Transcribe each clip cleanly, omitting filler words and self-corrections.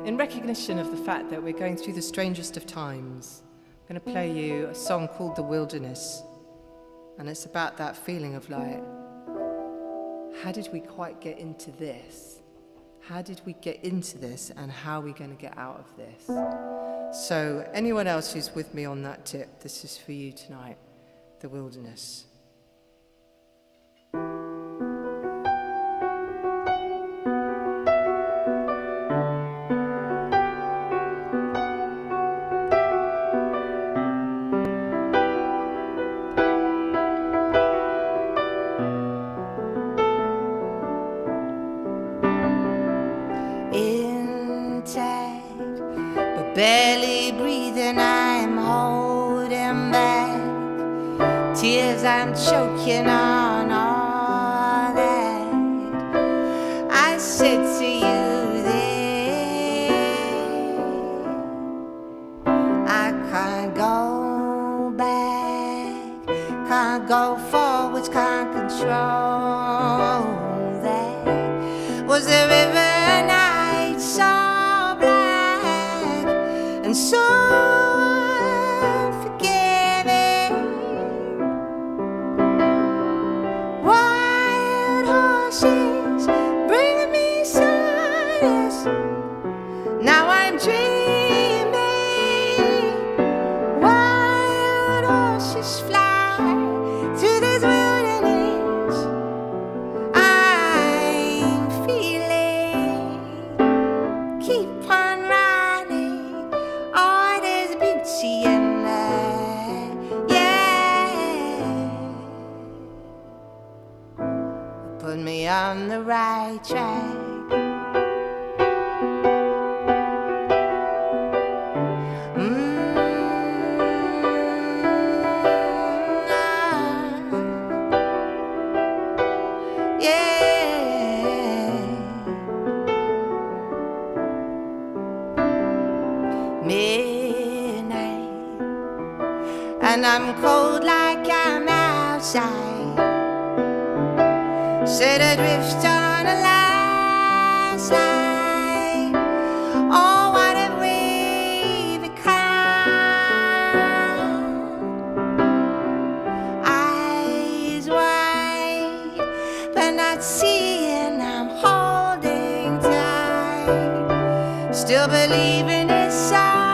In recognition of the fact that we're going through the strangest of times, I'm going to play you a song called The Wilderness. And it's about that feeling of like, how did we quite get into this? How did we get into this, and how are we going to get out of this? So anyone else who's with me on that tip, this is for you tonight, The Wilderness. Barely breathing, I'm holding back. Tears I'm choking on all that I said to you there. I can't go back, can't go forwards, can't control that. Was the river night so and so unforgiving? Wild horses bringing me solace. Now I'm dreaming. Wild horses fly through this wilderness. I'm feeling, keep on riding. Oh, there's beauty in that, yeah. Put me on the right track. And I'm cold like I'm outside, set adrift on a landslide. Oh, what have we become? Eyes wide, but not seeing, I'm holding tight, still believing it's all.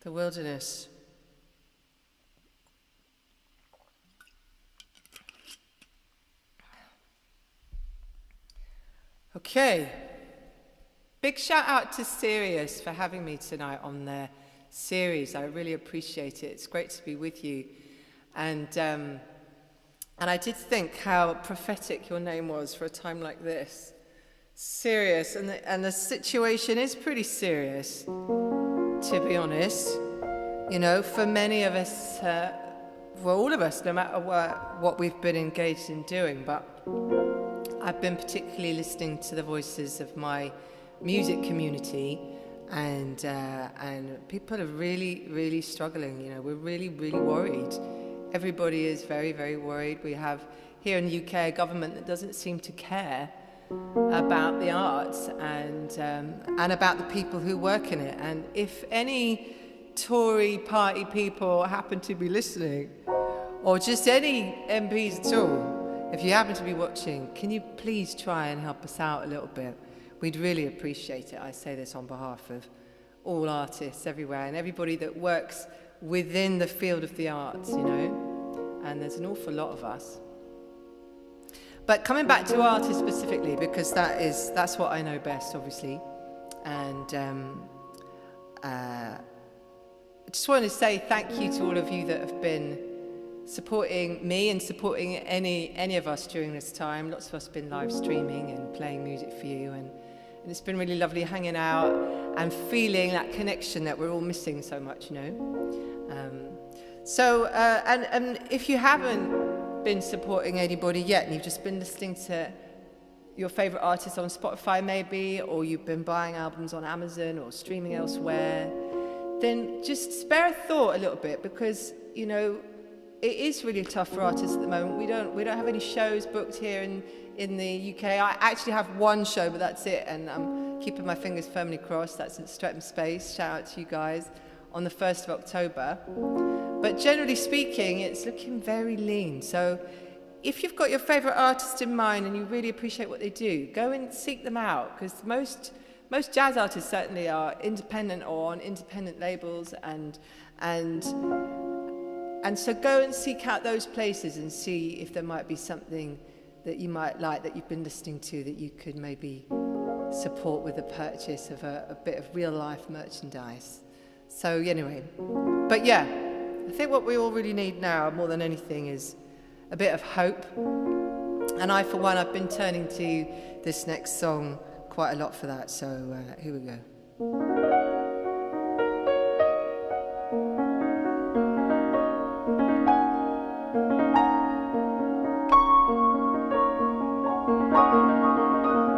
The Wilderness. Okay. Big shout out to Serious for having me tonight on their series. I really appreciate it. It's great to be with you. And I did think how prophetic your name was for a time like this. Serious, and the situation is pretty serious, to be honest. You know, for many of us, for all of us, no matter what we've been engaged in doing, but I've been particularly listening to the voices of my music community, and people are really, really struggling. You know, we're really, really worried. Everybody is very, very worried. We have here in the UK a government that doesn't seem to care about the arts and about the people who work in it. And if any Tory party people happen to be listening, or just any MPs at all, if you happen to be watching, can you please try and help us out a little bit? We'd really appreciate it. I say this on behalf of all artists everywhere and everybody that works within the field of the arts, you know, and there's an awful lot of us. But coming back to artists specifically, because that's what I know best, obviously, and I just want to say thank you to all of you that have been supporting me and supporting any of us during this time. Lots of us have been live streaming and playing music for you, and it's been really lovely hanging out and feeling that connection that we're all missing so much, you know. And if you haven't been supporting anybody yet and you've just been listening to your favorite artists on Spotify maybe, or you've been buying albums on Amazon or streaming elsewhere, then just spare a thought a little bit, because, you know, it is really tough for artists at the moment. We don't have any shows booked here in the UK. I actually have one show, but that's it, and I'm keeping my fingers firmly crossed. That's at Streatham Space. Shout out to you guys, on the 1st of October. But generally speaking, it's looking very lean. So if you've got your favourite artist in mind and you really appreciate what they do, go and seek them out, because most jazz artists certainly are independent or on independent labels, and so go and seek out those places and see if there might be something that you might like, that you've been listening to, that you could maybe support with the purchase of a bit of real life merchandise. So anyway, but yeah, I think what we all really need now more than anything is a bit of hope. And I, for one, I've been turning to this next song quite a lot for that. So here we go.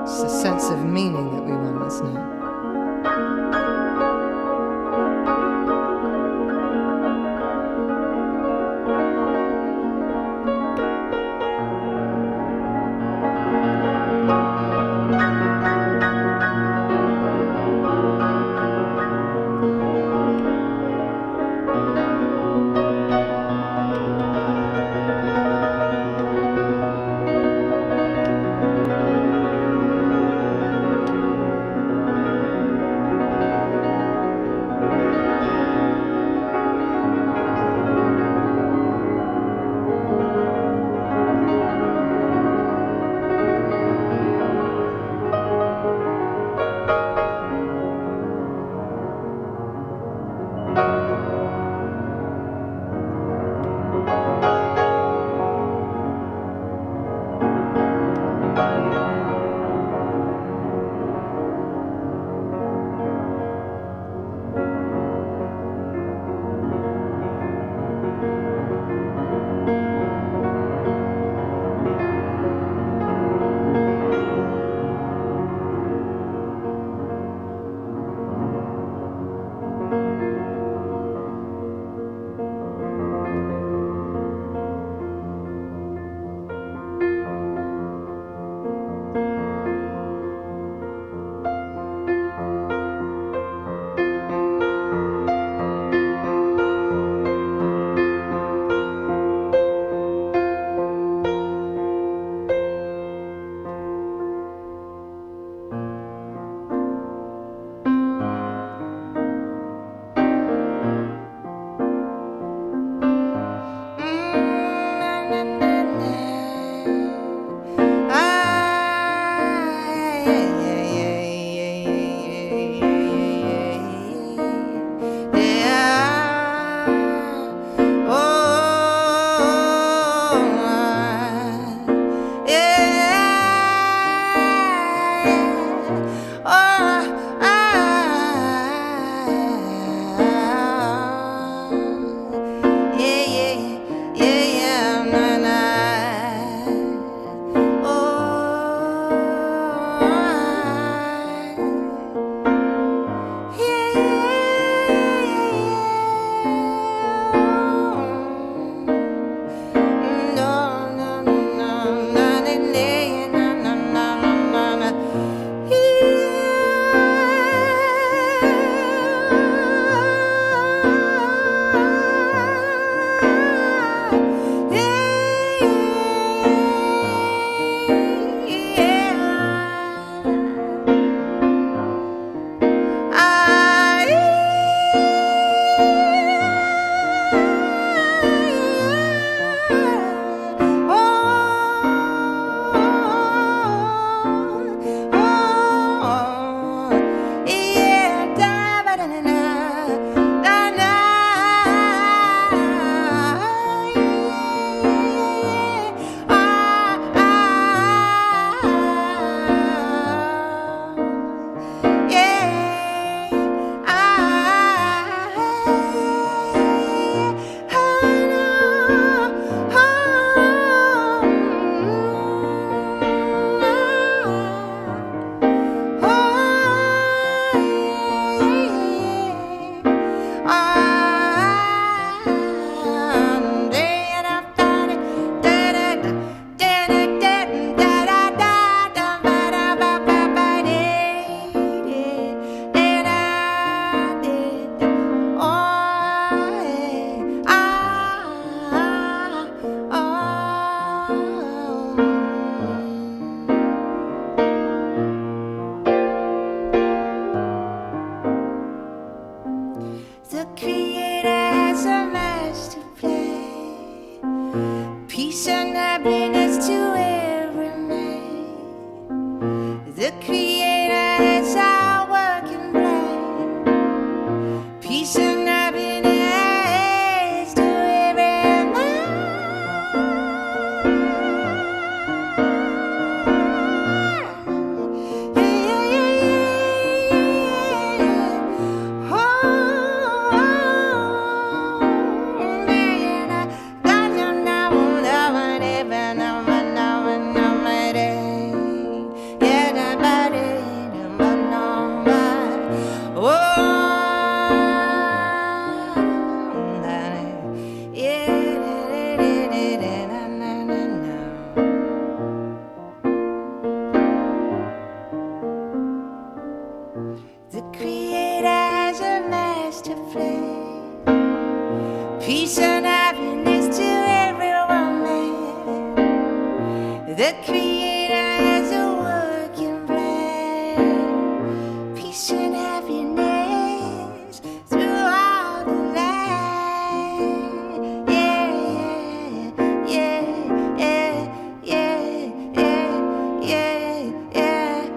It's a sense of meaning that we want, isn't it? The Creator is our working plan. Peace and happiness to every man. The Creator has a master plan. Peace and happiness to every woman. The Creator has a working plan. Peace and happiness throughout the land. Yeah, yeah, yeah, yeah, yeah, yeah, yeah.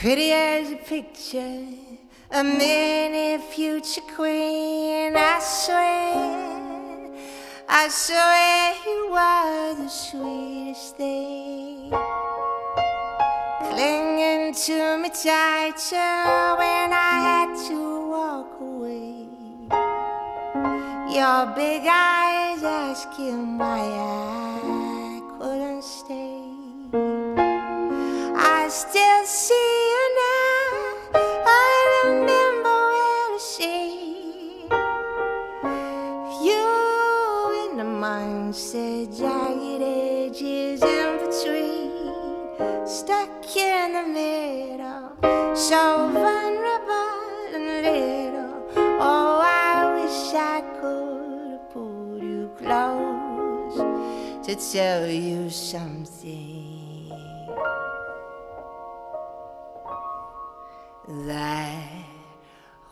Pretty as a picture, a mini future queen. I swear you were the sweetest thing. Clinging to me tighter when I had to walk away. Your big eyes asking why I couldn't stay. I still see you now. I remember where to see you in the mindset, jagged edges in between, stuck in the middle, so vulnerable and little. Oh, I wish I could have pulled you close to tell you something. That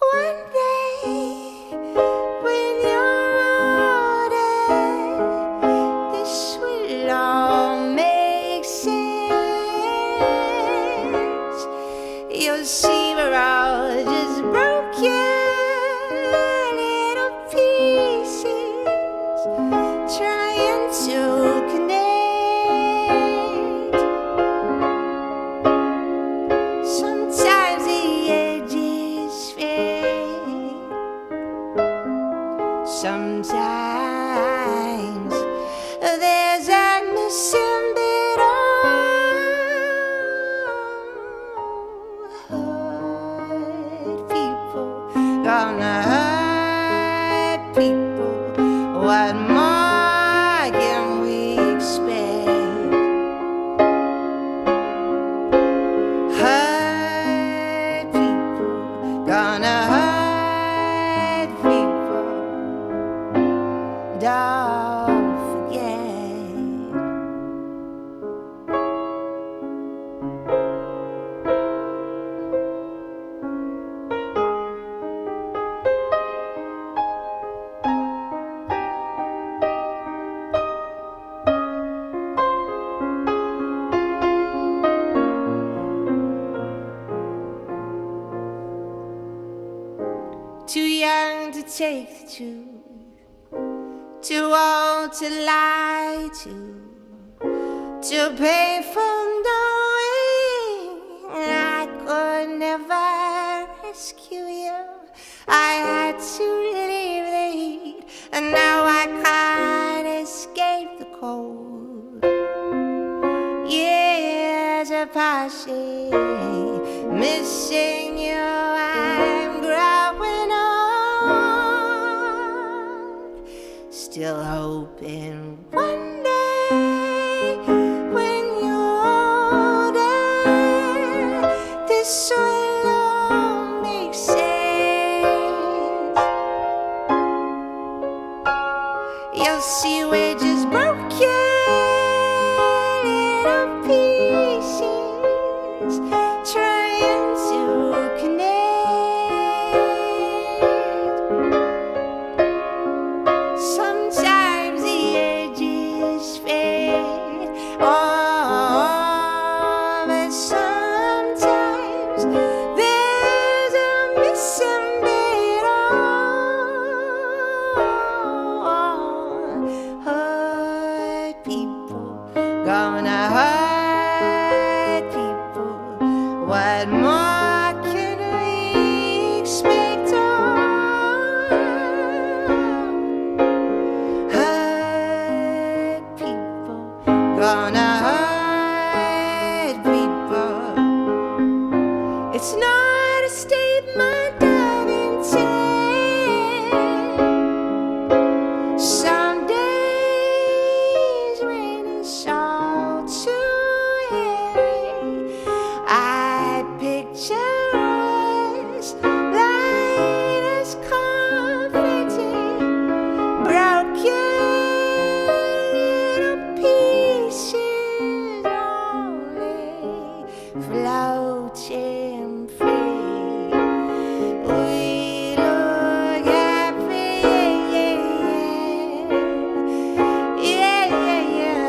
one day when you're older, this will all make sense. You'll see we're all just broken little pieces trying to connect. Sometimes the edge take the truth, too old to lie too painful knowing I could never rescue you. I had to leave the heat, and now I can't escape the cold. Years are passing, missing you, I'm growing old. Still hoping one day when you're older, this will all make sense. You'll see we're just broken little pieces trying to connect. Sometimes the edges fade, oh, but sometimes there's a missing bit. Hurt people, gonna hurt people. What more can we expect? Hurt people, gonna hurt people. It's not a statement of intent. Some days when it's all too heavy, I picture us light as confetti, broken little pieces only floating free. We look happy, yeah, yeah, yeah.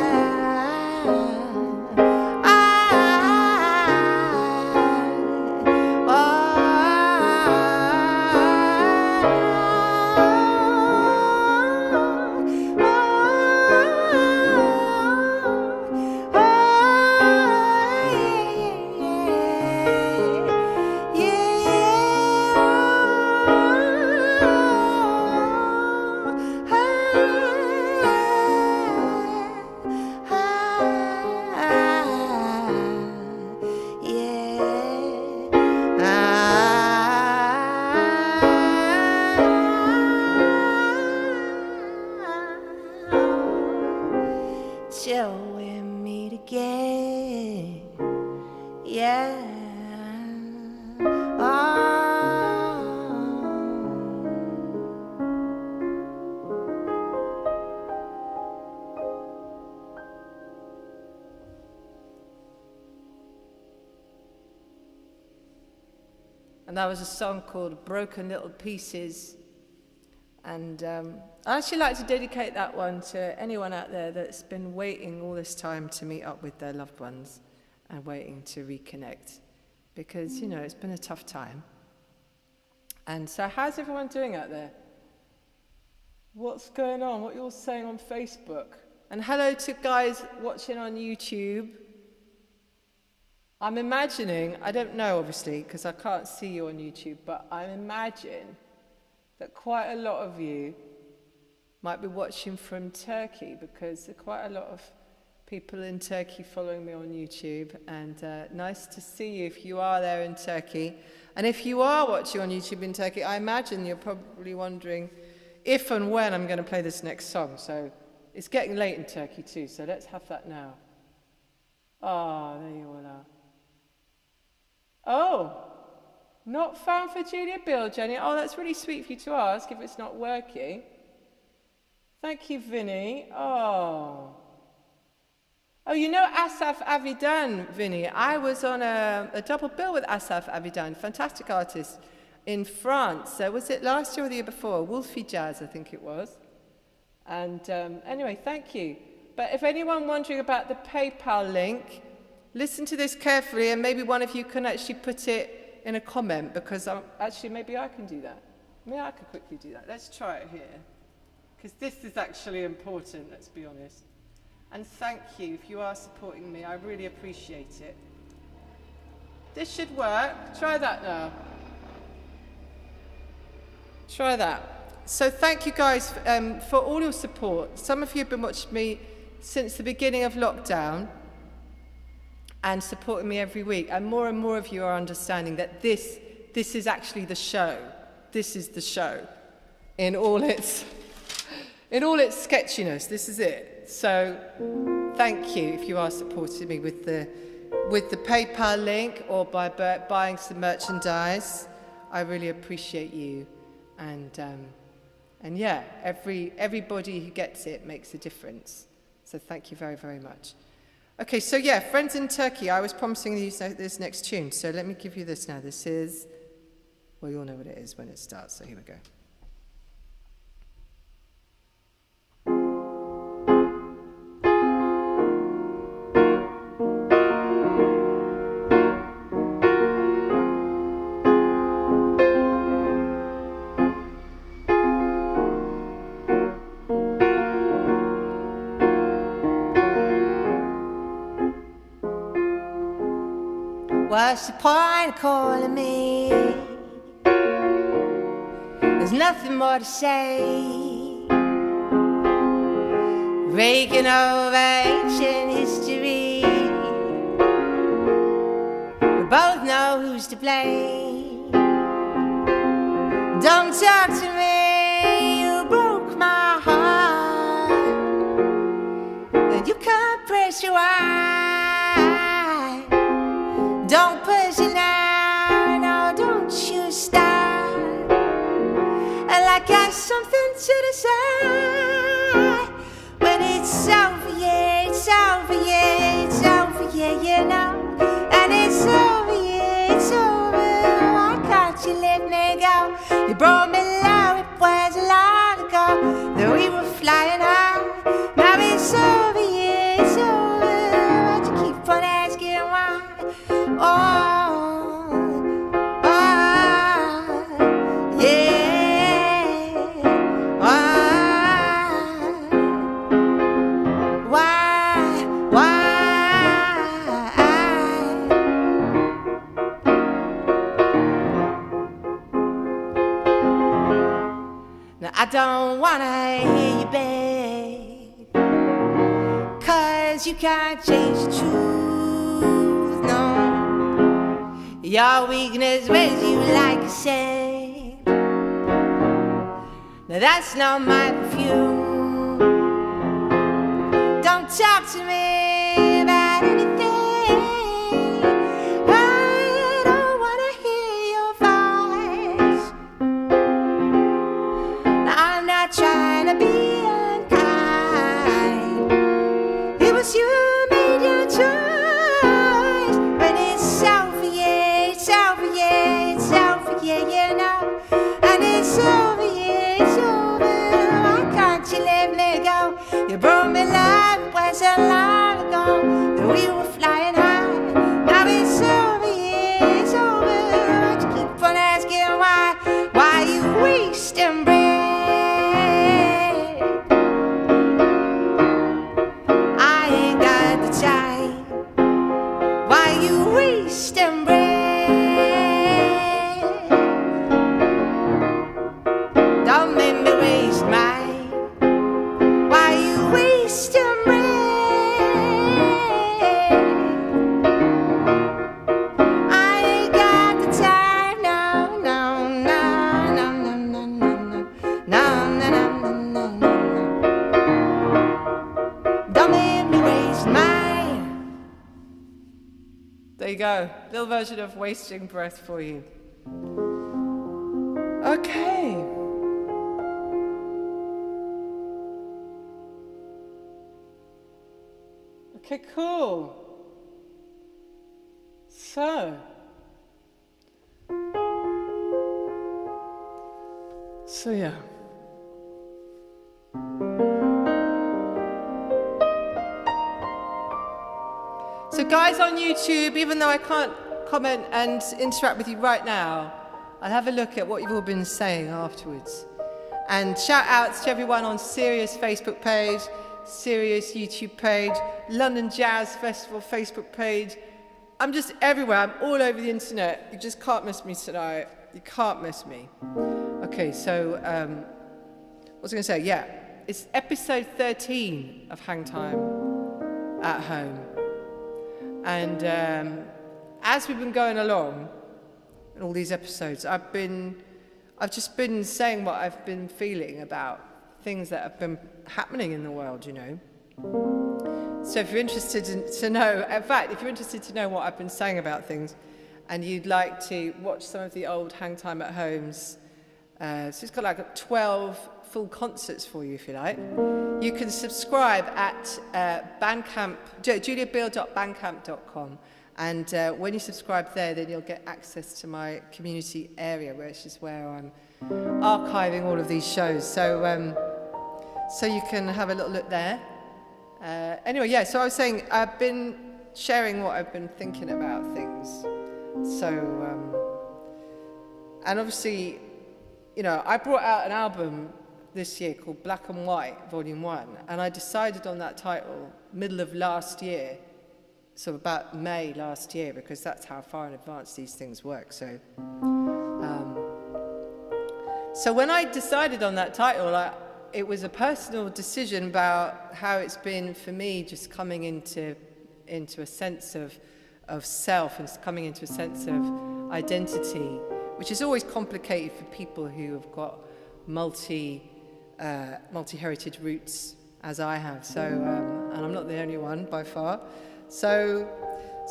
Till we meet again, yeah. And that was a song called Broken Little Pieces. And I actually like to dedicate that one to anyone out there that's been waiting all this time to meet up with their loved ones and waiting to reconnect. Because, you know, it's been a tough time. And so how's everyone doing out there? What's going on? What are you all saying on Facebook? And hello to guys watching on YouTube. I'm imagining, I don't know obviously, because I can't see you on YouTube, but I imagine that quite a lot of you might be watching from Turkey, because there are quite a lot of people in Turkey following me on YouTube, and nice to see you if you are there in Turkey. And if you are watching on YouTube in Turkey, I imagine you're probably wondering if and when I'm going to play this next song. So it's getting late in Turkey too, so let's have that now. Ah, there you all are. Oh! Not found for Julia Biel, Jenny. Oh, that's really sweet for you to ask if it's not working. Thank you, Vinny. Oh, you know Asaf Avidan, Vinny. I was on a double bill with Asaf Avidan, fantastic artist in France. Was it last year or the year before? Wolfie Jazz, I think it was. And anyway, thank you. But if anyone wondering about the PayPal link, listen to this carefully, and maybe one of you can actually put it in a comment, because actually maybe I can do that. Maybe I could quickly do that. Let's try it here. Because this is actually important, let's be honest. And thank you if you are supporting me. I really appreciate it. This should work. Try that now. Try that. So thank you guys for all your support. Some of you have been watching me since the beginning of lockdown and supporting me every week. And more of you are understanding that this is actually the show. This is the show in all its sketchiness. This is it. So thank you if you are supporting me with the PayPal link or by buying some merchandise. I really appreciate you. And yeah, everybody who gets it makes a difference. So thank you very, very much. Okay, so yeah, Friends in Turkey. I was promising you this next tune, so let me give you this now. This is, well, you'll know what it is when it starts, so here we go. What's the point of calling me? There's nothing more to say. Breaking over ancient history. We both know who's to blame. Don't talk to me, you broke my heart. And you can't press your eye. Don't push it now, no, don't you stop. Like I something to decide. When it's over, yeah, it's over, yeah, it's over, yeah, you know. And it's over, yeah, it's over. Why can't you let me go? You brought me low, it was long ago that we were flying high. Now it's over, yeah, it's over. Why'd you keep on asking why? Now I don't wanna hear you beg, 'cause you can't change the truth, no. Your weakness wears you like a saint. Now that's not my perfume. Don't talk to me about anything. I don't wanna hear your voice. Now I'm not trying to be unkind. It was you who made your choice. When it's over, yeah, it's over, yeah, it's over, yeah, you know. And it's over, yeah, it's over. Why can't you let me go? You brought me love, it was so long ago that we were flying high. Now it's over, yeah, it's over. Why'd you keep on asking why? Why you wasting breath? I ain't got the time. Why you wasting breath? Don't make me waste mine. Why you wasting breath? I ain't got the time. No, no, no, no, no, no, no, no, no, no, no, no, no. Don't make me waste mine. There you go. Little version of Wasting Breath for you. Okay. Okay, cool. So yeah. So guys on YouTube, even though I can't comment and interact with you right now, I'll have a look at what you've all been saying afterwards. And shout outs to everyone on Serious Facebook page, Serious YouTube page, London Jazz Festival Facebook page. I'm just everywhere. I'm all over the internet. You just can't miss me tonight. You can't miss me. Okay, so what was I going to say? Yeah, it's episode 13 of Hang Time at Home. And as we've been going along in all these episodes, I've just been saying what I've been feeling about things that have been happening in the world, you know. So if you're interested to know, in fact, if you're interested to know what I've been saying about things, and you'd like to watch some of the old Hang Time at Homes, so it's got like 12 full concerts for you, if you like. You can subscribe at Bandcamp, juliabiel.bandcamp.com, and when you subscribe there, then you'll get access to my community area, which is where I'm archiving all of these shows. So you can have a little look there. Anyway, yeah, so I was saying I've been sharing what I've been thinking about things. So, and obviously, you know, I brought out an album this year called Black and White, Volume 1, and I decided on that title middle of last year, so about May last year, because that's how far in advance these things work. So, so when I decided on that title, it was a personal decision about how it's been for me just coming into a sense of self and coming into a sense of identity, which is always complicated for people who have got multi-heritage roots, as I have. So, and I'm not the only one by far. So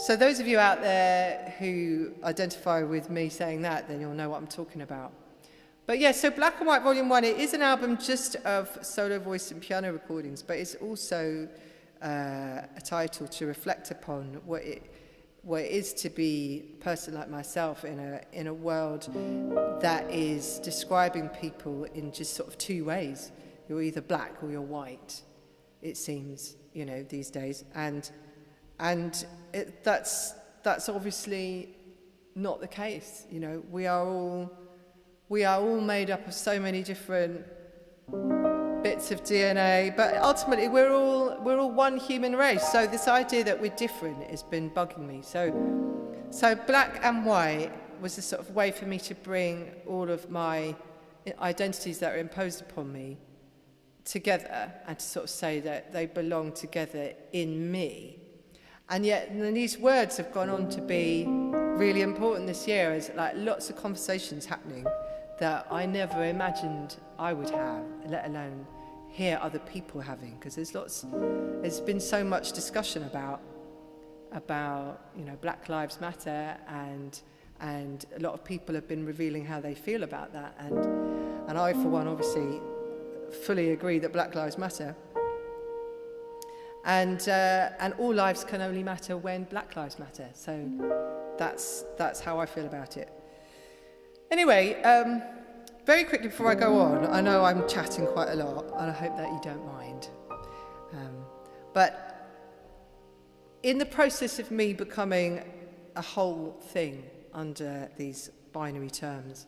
those of you out there who identify with me saying that, then you'll know what I'm talking about. But yeah, so Black and White Volume 1, it is an album just of solo voice and piano recordings, but it's also a title to reflect upon what it is to be a person like myself in a world that is describing people in just sort of two ways. You're either black or you're white, it seems, you know, these days. And that's obviously not the case. You know, we are all made up of so many different bits of DNA, but ultimately we're all one human race. So this idea that we're different has been bugging me. So Black and White was a sort of way for me to bring all of my identities that are imposed upon me together and to sort of say that they belong together in me. And yet these words have gone on to be really important this year. As like lots of conversations happening that I never imagined I would have, let alone hear other people having, because there's been so much discussion about you know, Black Lives Matter, and a lot of people have been revealing how they feel about that, and I for one obviously fully agree that Black Lives Matter, and all lives can only matter when Black Lives Matter. So that's how I feel about it. Anyway, very quickly before I go on, I know I'm chatting quite a lot, and I hope that you don't mind. But in the process of me becoming a whole thing under these binary terms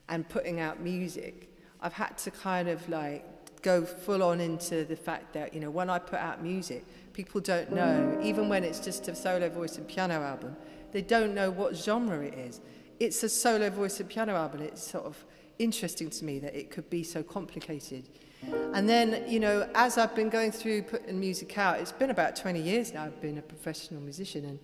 and putting out music, I've had to kind of like go full on into the fact that, you know, when I put out music, people don't know, even when it's just a solo voice and piano album, they don't know what genre it is. It's a solo voice and piano album. It's sort of interesting to me that it could be so complicated. And then, you know, as I've been going through putting music out, it's been about 20 years now I've been a professional musician,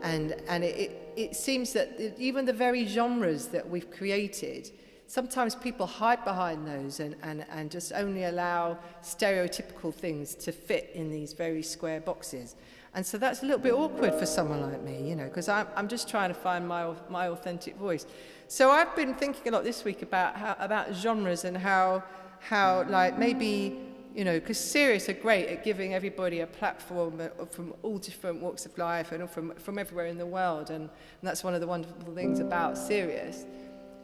and it seems that even the very genres that we've created, sometimes people hide behind those and just only allow stereotypical things to fit in these very square boxes. And so that's a little bit awkward for someone like me, you know, because I'm just trying to find my authentic voice. So I've been thinking a lot this week about genres and how like maybe, you know, because Serious are great at giving everybody a platform from all different walks of life and from everywhere in the world, and that's one of the wonderful things about Serious.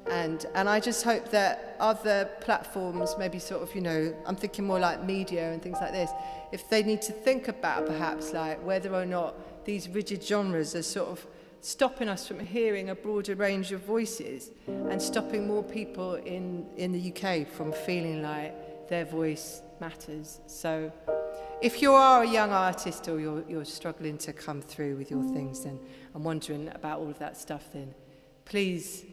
And I just hope that other platforms, maybe sort of, you know, I'm thinking more like media and things like this, if they need to think about perhaps like whether or not these rigid genres are sort of stopping us from hearing a broader range of voices and stopping more people in the UK from feeling like their voice matters. So if you are a young artist or you're struggling to come through with your things then, and wondering about all of that stuff, then please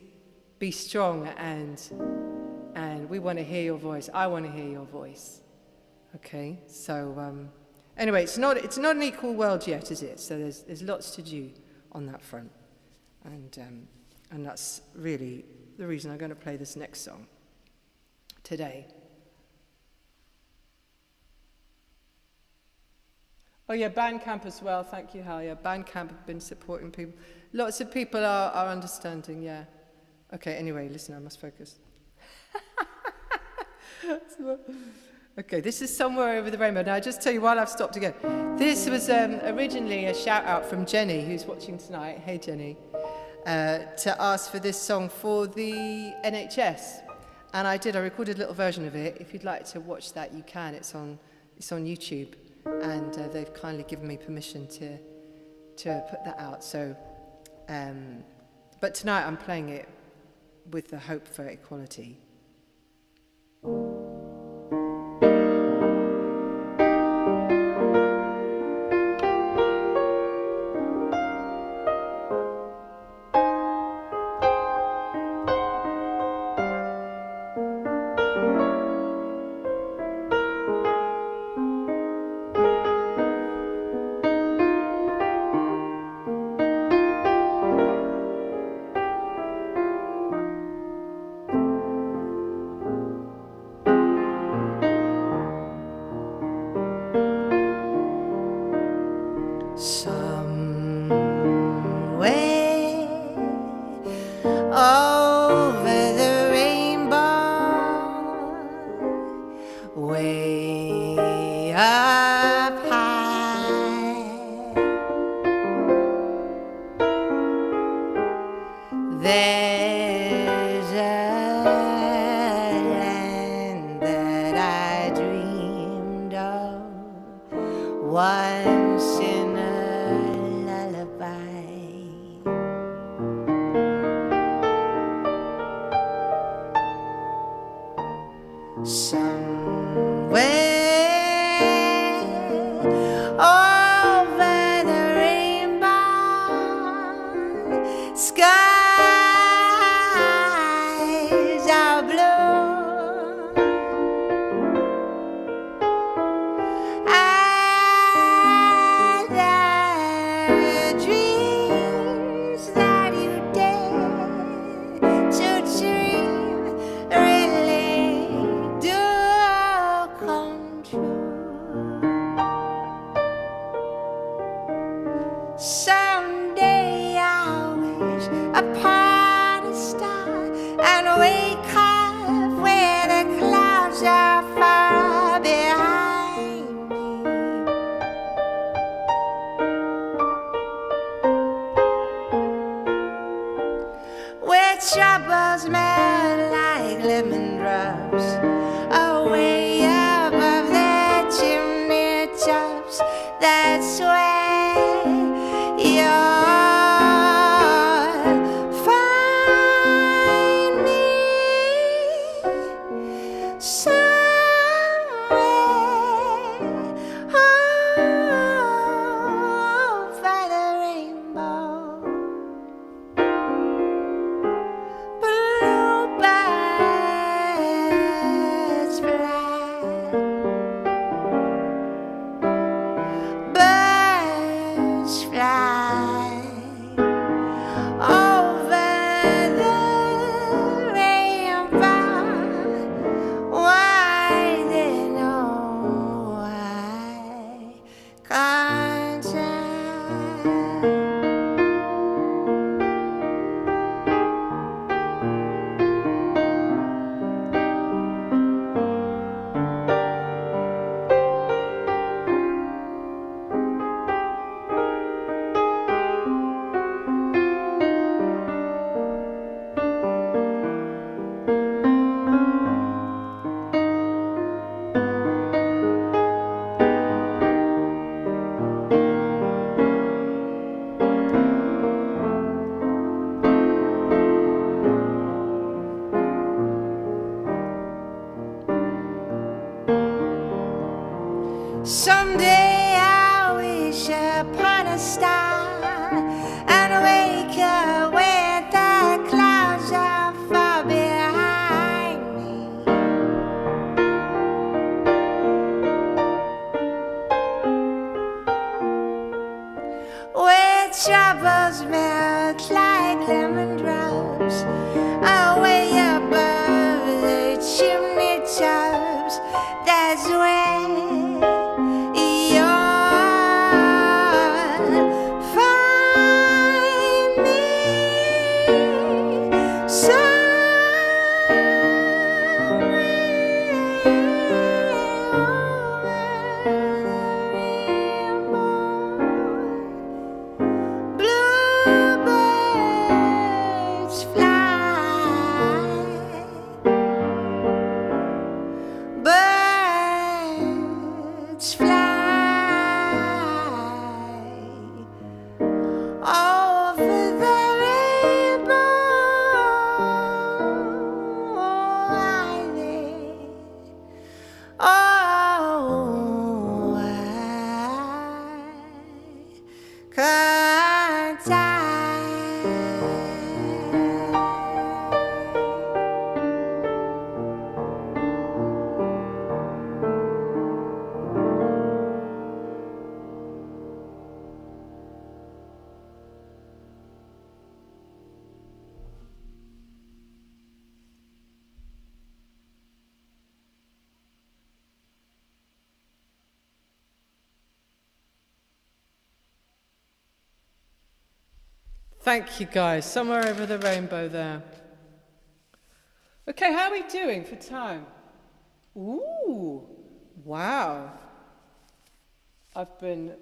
be strong, and we want to hear your voice. I want to hear your voice. Okay, so anyway, it's not an equal world yet, is it? So there's lots to do on that front, and that's really the reason I'm going to play this next song today. Oh yeah, Bandcamp as well. Thank you, Hal. Yeah, Bandcamp have been supporting people. Lots of people are understanding. Yeah. Okay. Anyway, listen. I must focus. Okay, this is Somewhere Over the Rainbow. Now, I just tell you while I've stopped again. This was originally a shout out from Jenny, who's watching tonight. Hey, Jenny, to ask for this song for the NHS, and I recorded a little version of it. If you'd like to watch that, you can. It's on YouTube. And they've kindly given me permission to put that out. So, but tonight I'm playing it with the hope for equality. Blue Someday I wish upon a star and wake up where the clouds are far behind me. Where troubles melt like lemon drops away above the chimney tops. That's where you'll find me. Bluebirds fly, birds fly over the rainbow. Are they? Oh, why can't I? Thank you, guys. Somewhere over the rainbow there. Okay, how are we doing for time? Ooh, wow. I've been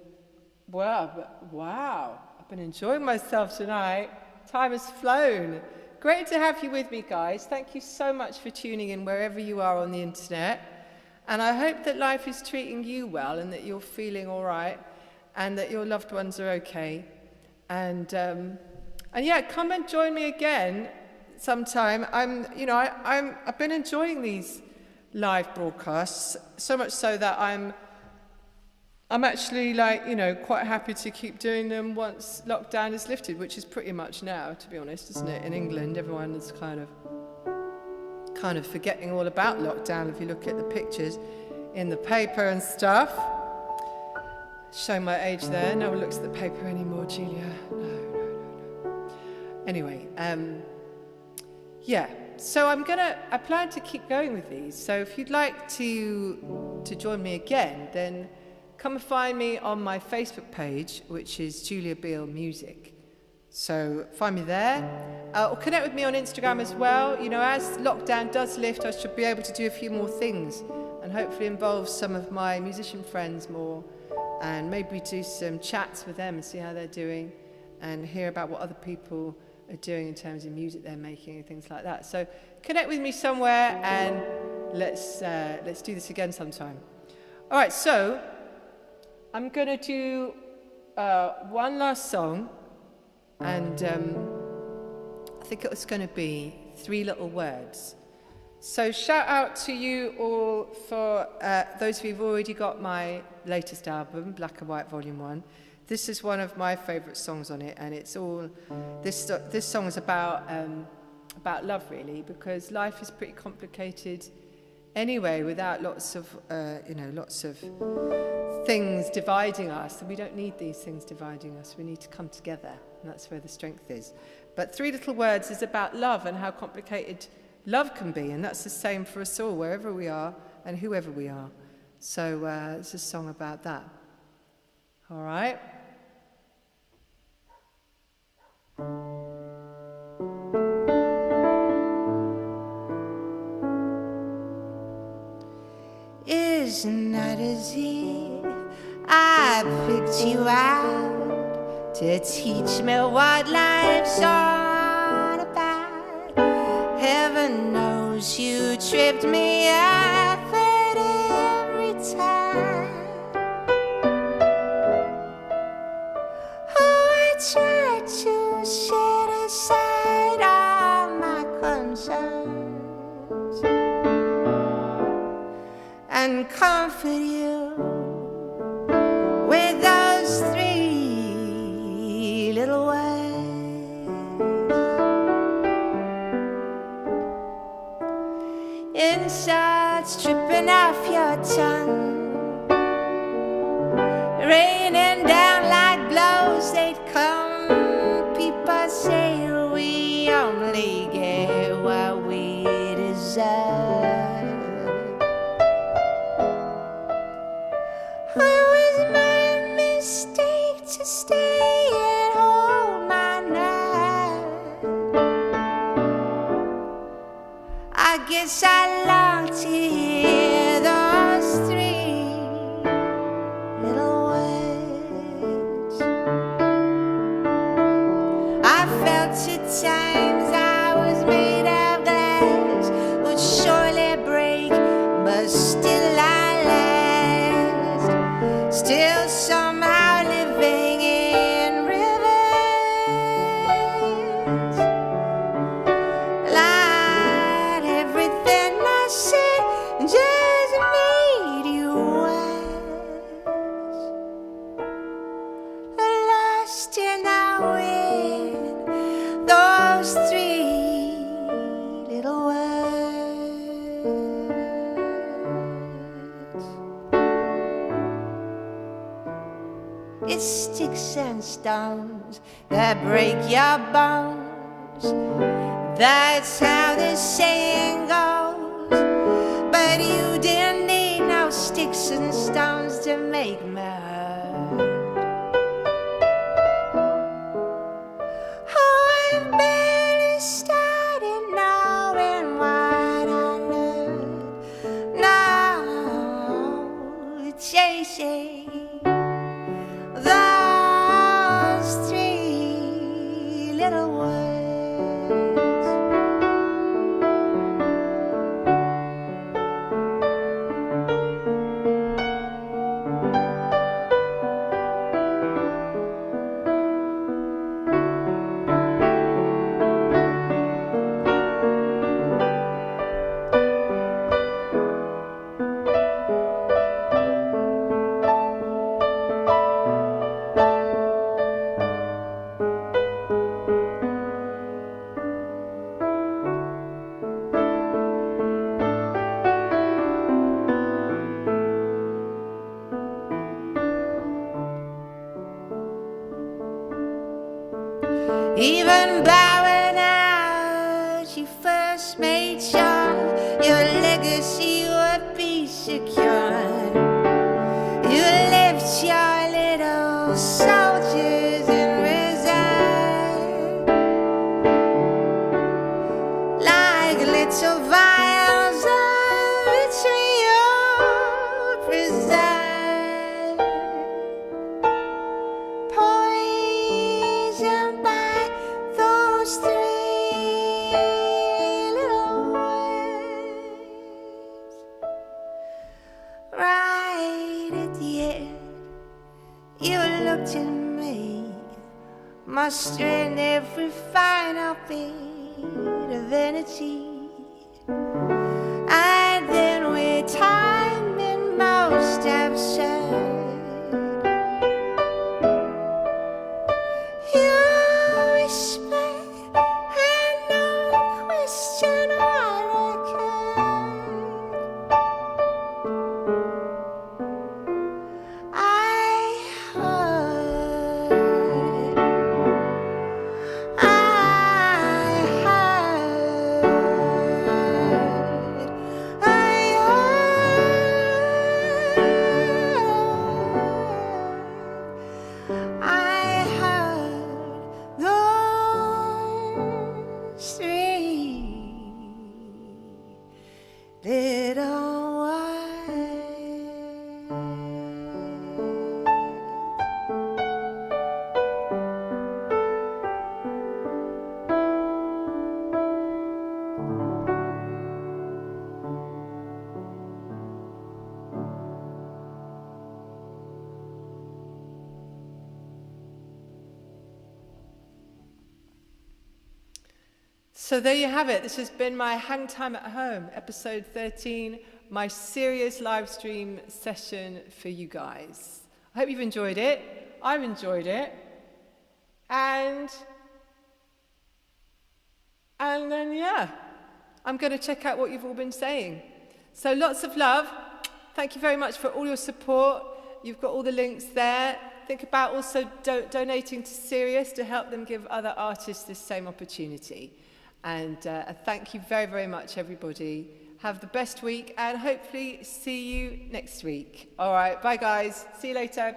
enjoying myself tonight. Time has flown. Great to have you with me, guys. Thank you so much for tuning in wherever you are on the internet. And I hope that life is treating you well and that you're feeling all right and that your loved ones are okay. And yeah, come and join me again sometime. I've been enjoying these live broadcasts so much so that I'm actually quite happy to keep doing them once lockdown is lifted, which is pretty much now, to be honest, isn't it? In England, everyone is kind of forgetting all about lockdown if you look at the pictures in the paper and stuff. Showing my age there. No one looks at the paper anymore, Julia. No. Anyway, yeah. So I plan to keep going with these. So if you'd like to join me again, then come and find me on my Facebook page, which is Julia Biel Music. So find me there. Or connect with me on Instagram as well. You know, as lockdown does lift, I should be able to do a few more things and hopefully involve some of my musician friends more, and maybe do some chats with them and see how they're doing and hear about what other people are doing in terms of music they're making and things like that. So connect with me somewhere and let's do this again sometime. All right, so I'm going to do one last song, and I think it's going to be 3 Little Words. So shout out to you all for those of you who've already got my latest album, Black and White Volume 1. This is one of my favourite songs on it, and it's all this song is about love, really, because life is pretty complicated anyway, without lots of things dividing us. And we don't need these things dividing us. We need to come together, and that's where the strength is. But 3 Little Words is about love and how complicated love can be, and that's the same for us all, wherever we are and whoever we are. So it's a song about that. All right. Isn't that as if I picked you out to teach me what life's all about? Heaven knows you tripped me up at every time. Oh, I tried to set aside all my concerns and comfort you insults dripping off your tongue, raining down like blows, they'd come. People say we only get what we deserve. It was my mistake to stay and hold my nerve. I guess I long to hear those three little words. I felt at times I was made of glass, would surely break, but still I last. Still somehow living in rivers. Like everything I said just made you worse. Lost in the wind, those three little words. It's sticks and stones that break your bones. That's how the saying goes. But you didn't need no sticks and stones to make me hurt. Oh, I'm barely started knowing what I learned. No, chasing those three little words. Even bowing out, you first made sure your legacy would be secure. You left your little soldiers in reserve, like little vials of vitriol preserved, poisoned by those three little words. Right at the end, you looked at me, mustering every final bit of energy. And then with time and most absurd, you whispered, and no question what occurred. I heard, I heard those three little words. So there you have it. This has been my Hang Time at Home, episode 13, my serious live stream session for you guys. I hope you've enjoyed it. I've enjoyed it. And then, yeah, I'm going to check out what you've all been saying. So lots of love. Thank you very much for all your support. You've got all the links there. Think about also donating to Serious to help them give other artists this same opportunity. And thank you very, very much, everybody. Have the best week and hopefully see you next week. All right, bye guys. See you later.